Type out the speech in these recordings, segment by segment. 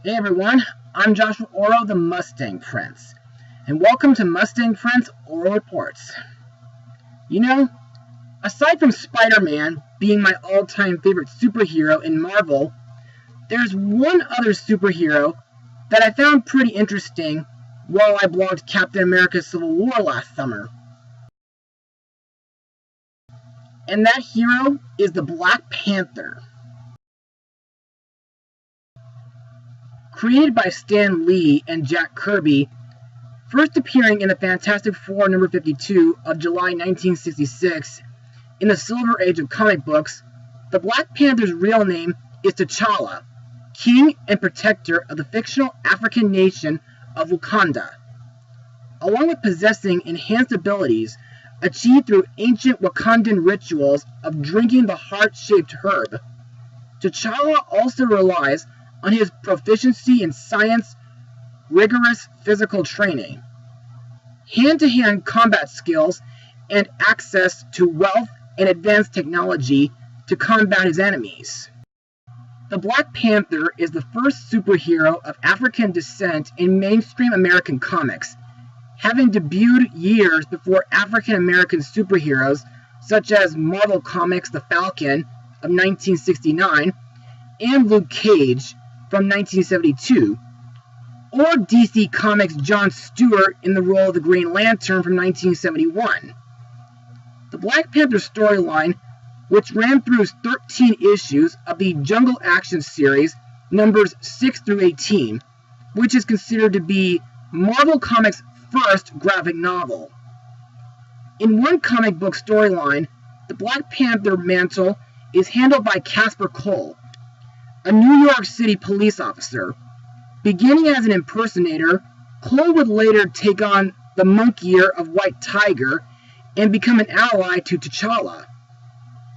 Hey everyone, I'm Joshua Orro, the Mustang Prince, and welcome to Mustang Prince Orro Reports. You know, aside from Spider-Man being my all-time favorite superhero in Marvel, there's one other superhero that I found pretty interesting while I blogged Captain America Civil War last summer. And that hero is the Black Panther. Created by Stan Lee and Jack Kirby, first appearing in the Fantastic Four number 52 of July 1966 in the Silver Age of comic books, the Black Panther's real name is T'Challa, king and protector of the fictional African nation of Wakanda. Along with possessing enhanced abilities achieved through ancient Wakandan rituals of drinking the heart-shaped herb, T'Challa also relies on his proficiency in science, rigorous physical training, hand-to-hand combat skills, and access to wealth and advanced technology to combat his enemies. The Black Panther is the first superhero of African descent in mainstream American comics, having debuted years before African-American superheroes such as Marvel Comics' The Falcon of 1969 and Luke Cage from 1972, or DC Comics' John Stewart in the role of the Green Lantern from 1971. The Black Panther storyline, which ran through 13 issues of the Jungle Action series, numbers 6 through 18, which is considered to be Marvel Comics' first graphic novel. In one comic book storyline, the Black Panther mantle is handled by Casper Cole, a New York City police officer. Beginning as an impersonator, Cole would later take on the monk ear of White Tiger and become an ally to T'Challa.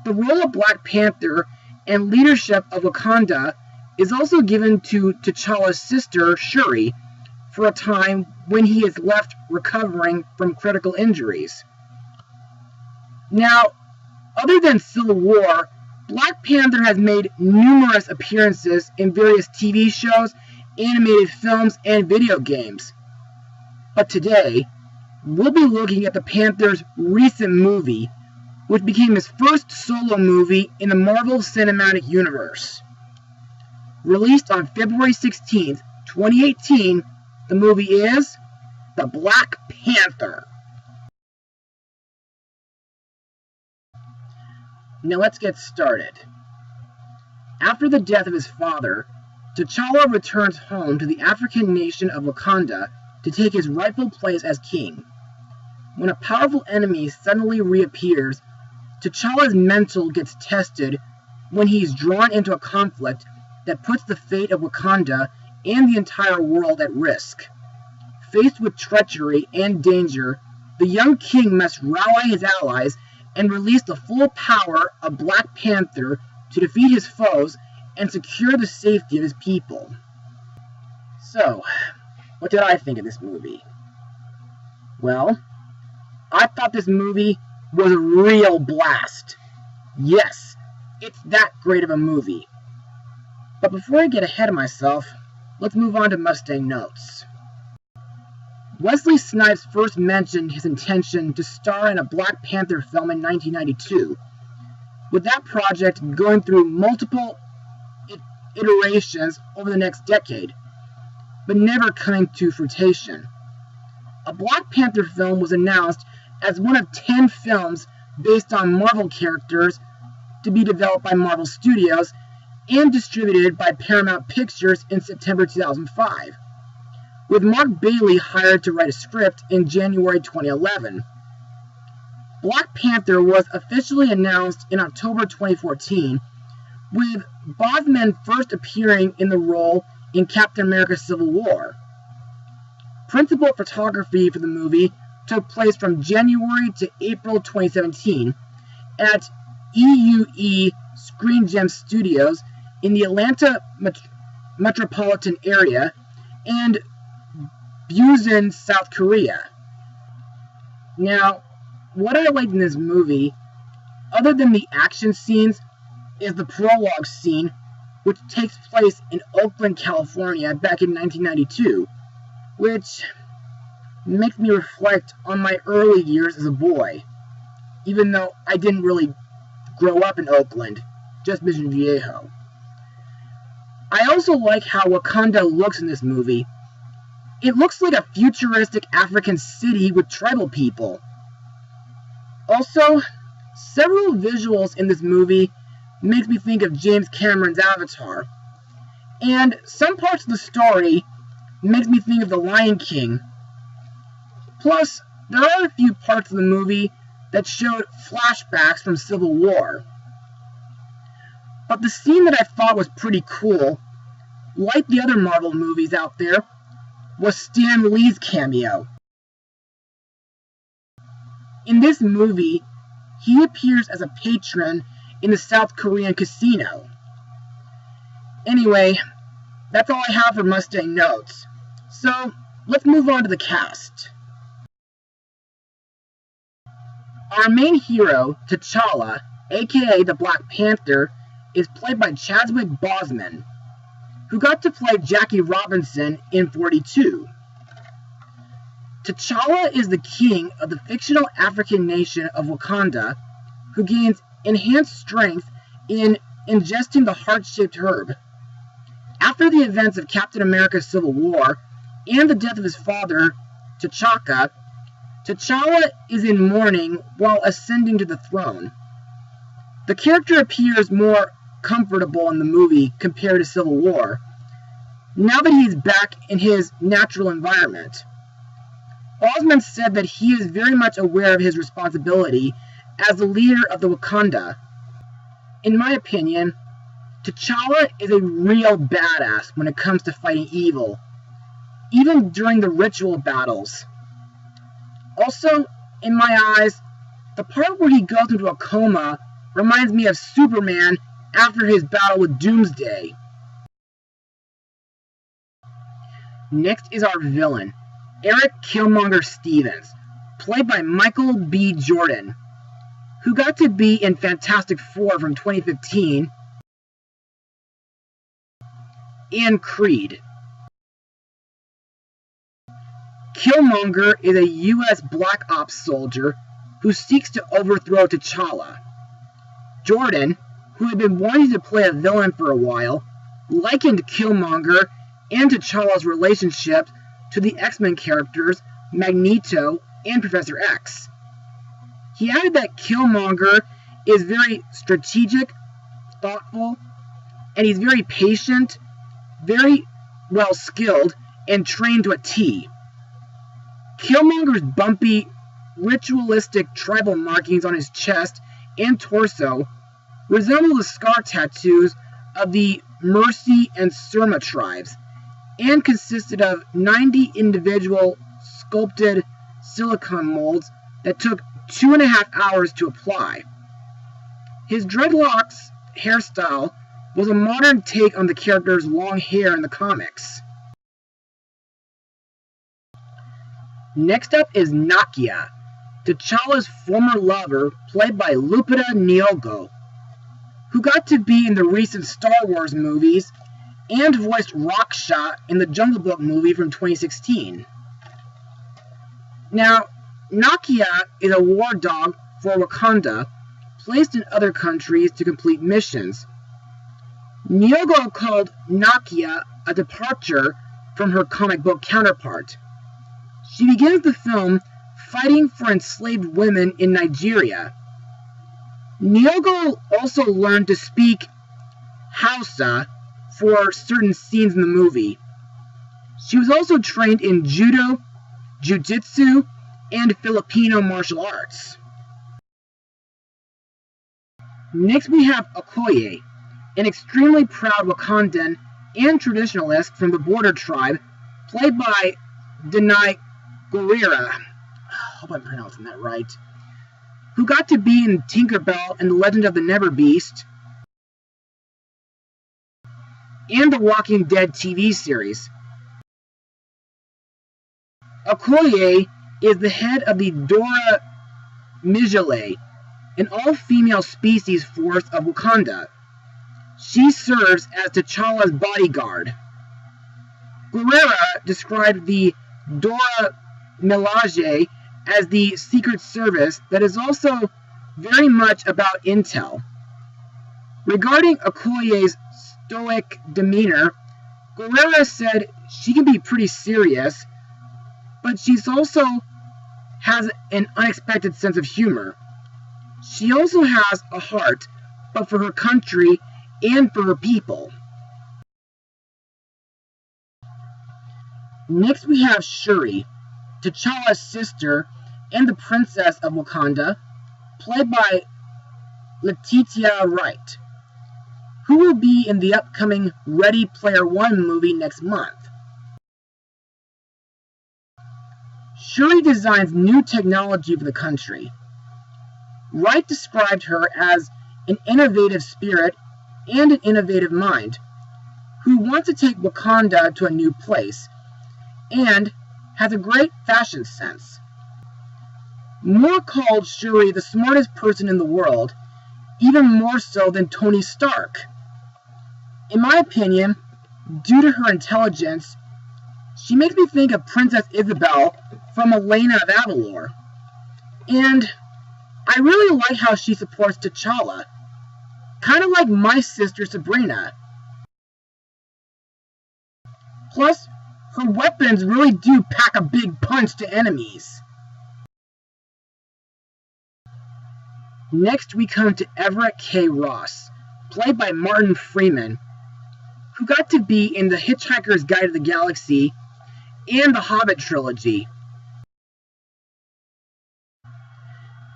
The role of Black Panther and leadership of Wakanda is also given to T'Challa's sister, Shuri, for a time when he is left recovering from critical injuries. Now, other than Civil War, Black Panther has made numerous appearances in various TV shows, animated films, and video games. But today, we'll be looking at the Panther's recent movie, which became his first solo movie in the Marvel Cinematic Universe. Released on February 16th, 2018, the movie is The Black Panther. Now let's get started. After the death of his father, T'Challa returns home to the African nation of Wakanda to take his rightful place as king. When a powerful enemy suddenly reappears, T'Challa's mental gets tested when he is drawn into a conflict that puts the fate of Wakanda and the entire world at risk. Faced with treachery and danger, the young king must rally his allies and release the full power of Black Panther to defeat his foes and secure the safety of his people. So, what did I think of this movie? Well, I thought this movie was a real blast. Yes, it's that great of a movie. But before I get ahead of myself, let's move on to Mustang notes. Wesley Snipes first mentioned his intention to star in a Black Panther film in 1992, with that project going through multiple iterations over the next decade, but never coming to fruition. A Black Panther film was announced as one of 10 films based on Marvel characters to be developed by Marvel Studios and distributed by Paramount Pictures in September 2005. With Mark Bailey hired to write a script in January 2011. Black Panther was officially announced in October 2014, with Bosman first appearing in the role in Captain America Civil War. Principal photography for the movie took place from January to April 2017 at EUE Screen Gem Studios in the Atlanta metropolitan area and Busan, South Korea. Now, what I liked in this movie, other than the action scenes, is the prologue scene which takes place in Oakland, California back in 1992, which makes me reflect on my early years as a boy, even though I didn't really grow up in Oakland, just Mission Viejo. I also like how Wakanda looks in this movie. It looks like a futuristic African city with tribal people. Also, several visuals in this movie makes me think of James Cameron's Avatar, and some parts of the story makes me think of The Lion King. Plus, there are a few parts of the movie that showed flashbacks from Civil War. But the scene that I thought was pretty cool, like the other Marvel movies out there, was Stan Lee's cameo. In this movie, he appears as a patron in the South Korean casino. Anyway, that's all I have for Mustang notes. So, let's move on to the cast. Our main hero, T'Challa, aka the Black Panther, is played by Chadwick Boseman, who got to play Jackie Robinson in 42. T'Challa is the king of the fictional African nation of Wakanda, who gains enhanced strength in ingesting the heart-shaped herb. After the events of Captain America's Civil War and the death of his father, T'Chaka, T'Challa is in mourning while ascending to the throne. The character appears more comfortable in the movie compared to Civil War, now that he's back in his natural environment. Osman said that he is very much aware of his responsibility as the leader of the Wakanda. In my opinion, T'Challa is a real badass when it comes to fighting evil, even during the ritual battles. Also, in my eyes, the part where he goes into a coma reminds me of Superman after his battle with Doomsday. Next is our villain, Eric Killmonger Stevens, played by Michael B. Jordan, who got to be in Fantastic Four from 2015, and Creed. Killmonger is a U.S. Black Ops soldier who seeks to overthrow T'Challa. Jordan, who had been wanting to play a villain for a while, likened Killmonger and T'Challa's relationship to the X-Men characters Magneto and Professor X. He added that Killmonger is very strategic, thoughtful, and he's very patient, very well skilled, and trained to a T. Killmonger's bumpy, ritualistic tribal markings on his chest and torso resemble the scar tattoos of the Mercy and Surma tribes, and consisted of 90 individual sculpted silicone molds that took 2.5 hours to apply. His dreadlocks hairstyle was a modern take on the character's long hair in the comics. Next up is Nakia, T'Challa's former lover, played by Lupita Nyong'o, who got to be in the recent Star Wars movies and voiced Raksha in the Jungle Book movie from 2016. Now, Nakia is a war dog for Wakanda, placed in other countries to complete missions. Nyong'o called Nakia a departure from her comic book counterpart. She begins the film fighting for enslaved women in Nigeria. Nyong'o also learned to speak Hausa for certain scenes in the movie. She was also trained in judo, jiu-jitsu, and Filipino martial arts. Next we have Okoye, an extremely proud Wakandan and traditionalist from the border tribe, played by Denai Guerrera, I hope I'm pronouncing that right, who got to be in Tinkerbell and the Legend of the Never Beast, and the Walking Dead TV series. Okoye is the head of the Dora Milaje, an all-female species force of Wakanda. She serves as T'Challa's bodyguard. Guerrera described the Dora Milaje as the Secret Service that is also very much about intel. Regarding Okoye's stoic demeanor, Guerrera said she can be pretty serious, but she's also has an unexpected sense of humor. She also has a heart, but for her country and for her people. Next we have Shuri, T'Challa's sister and the Princess of Wakanda, played by Letitia Wright, who will be in the upcoming Ready Player One movie next month. Shuri designs new technology for the country. Wright described her as an innovative spirit and an innovative mind, who wants to take Wakanda to a new place, and has a great fashion sense. Moore called Shuri the smartest person in the world, even more so than Tony Stark. In my opinion, due to her intelligence, she makes me think of Princess Isabel from Elena of Avalor. And I really like how she supports T'Challa, kind of like my sister Sabrina. Plus, her weapons really do pack a big punch to enemies. Next we come to Everett K. Ross, played by Martin Freeman, who got to be in The Hitchhiker's Guide to the Galaxy and the Hobbit trilogy.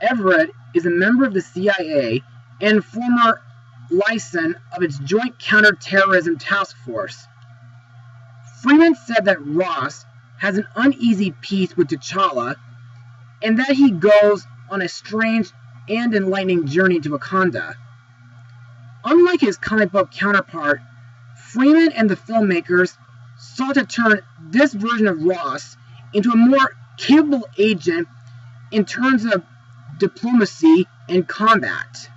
Everett is a member of the CIA and former liaison of its Joint Counterterrorism Task Force. Freeman said that Ross has an uneasy peace with T'Challa, and that he goes on a strange and enlightening journey to Wakanda. Unlike his comic book counterpart, Freeman and the filmmakers sought to turn this version of Ross into a more capable agent in terms of diplomacy and combat.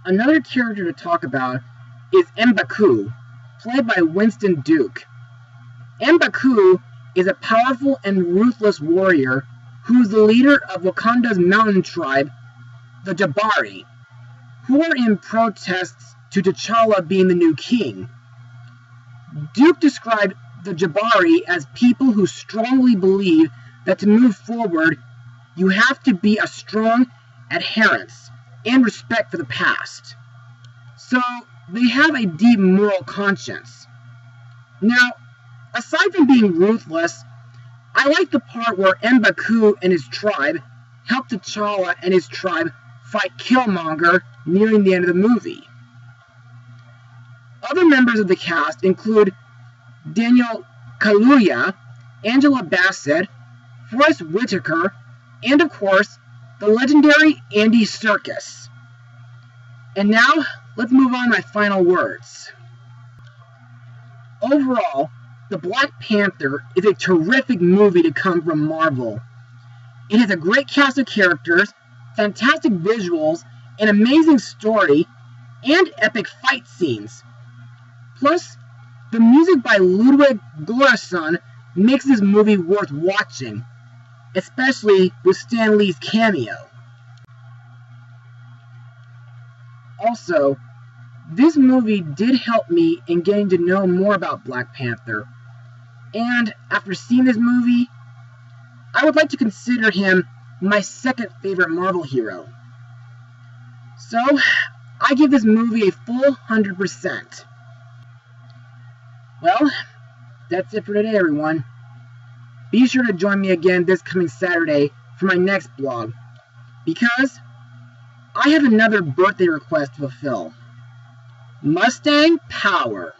Another character to talk about is M'Baku, played by Winston Duke. M'Baku is a powerful and ruthless warrior who is the leader of Wakanda's mountain tribe, the Jabari, who are in protests to T'Challa being the new king. Duke described the Jabari as people who strongly believe that to move forward, you have to be a strong adherence and respect for the past. So, they have a deep moral conscience. Now, aside from being ruthless, I like the part where M'Baku and his tribe help T'Challa and his tribe fight Killmonger nearing the end of the movie. Other members of the cast include Daniel Kaluuya, Angela Bassett, Forrest Whitaker, and of course, the legendary Andy Serkis. And now, let's move on to my final words. Overall, The Black Panther is a terrific movie to come from Marvel. It has a great cast of characters, fantastic visuals, an amazing story, and epic fight scenes. Plus, the music by Ludwig Göransson makes this movie worth watching, especially with Stan Lee's cameo. Also, this movie did help me in getting to know more about Black Panther, and after seeing this movie, I would like to consider him my second favorite Marvel hero. So, I give this movie a full 100%. Well, that's it for today, everyone. Be sure to join me again this coming Saturday for my next blog, because I have another birthday request to fulfill. Mustang Power.